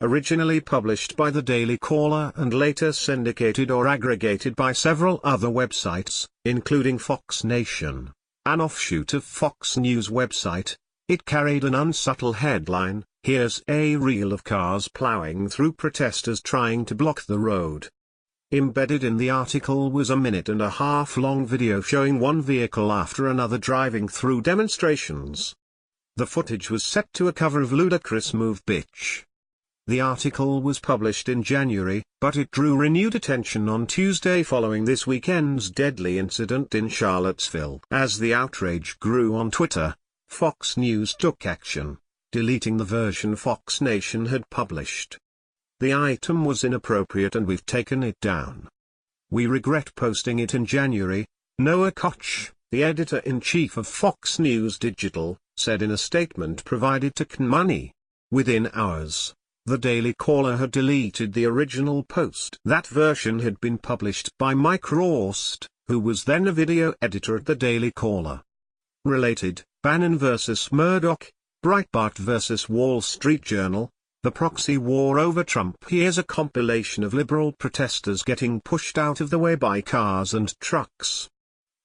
Originally published by the Daily Caller and later syndicated or aggregated by several other websites, including Fox Nation, an offshoot of Fox News website, it carried an unsubtle headline: "Here's a reel of cars plowing through protesters trying to block the road." Embedded in the article was a minute-and-a-half-long video showing one vehicle after another driving through demonstrations. The footage was set to a cover of Ludacris' Move Bitch. The article was published in January, but it drew renewed attention on Tuesday following this weekend's deadly incident in Charlottesville. As the outrage grew on Twitter, Fox News took action, deleting the version Fox Nation had published. "The item was inappropriate and we've taken it down. We regret posting it in January," Noah Koch, the editor-in-chief of Fox News Digital, said in a statement provided to CNmoney. Within hours, the Daily Caller had deleted the original post. That version had been published by Mike Rost, who was then a video editor at the Daily Caller. Related, Bannon vs. Murdoch, Breitbart vs. Wall Street Journal, the proxy war over Trump. Here's a compilation of liberal protesters getting pushed out of the way by cars and trucks.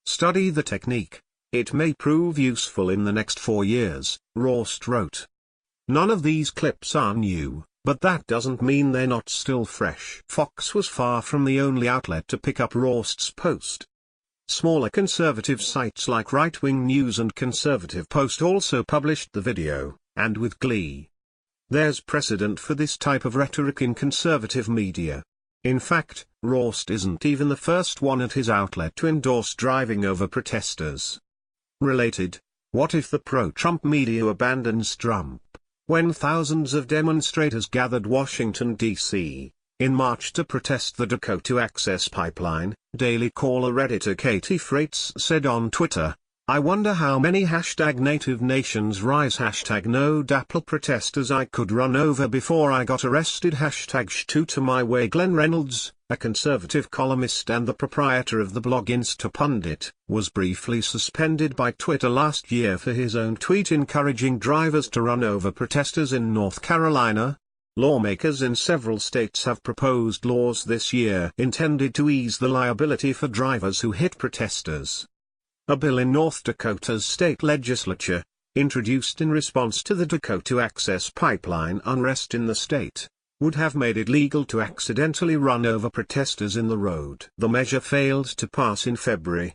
Study the technique. It may prove useful in the next 4 years, Rost wrote. None of these clips are new, but that doesn't mean they're not still fresh. Fox was far from the only outlet to pick up Rost's post. Smaller conservative sites like Right Wing News and Conservative Post also published the video, and with glee. There's precedent for this type of rhetoric in conservative media. In fact, Rost isn't even the first one at his outlet to endorse driving over protesters. Related, what if the pro-Trump media abandons Trump? When thousands of demonstrators gathered Washington, D.C., in March to protest the Dakota Access Pipeline, Daily Caller editor Katie Freites said on Twitter, "I wonder how many #Native Nations Rise #NoDAPL protesters I could run over before I got arrested #STU to my way." Glenn Reynolds, a conservative columnist and the proprietor of the blog Instapundit, was briefly suspended by Twitter last year for his own tweet encouraging drivers to run over protesters in North Carolina. Lawmakers in several states have proposed laws this year intended to ease the liability for drivers who hit protesters. A bill in North Dakota's state legislature, introduced in response to the Dakota Access Pipeline unrest in the state, would have made it legal to accidentally run over protesters in the road. The measure failed to pass in February,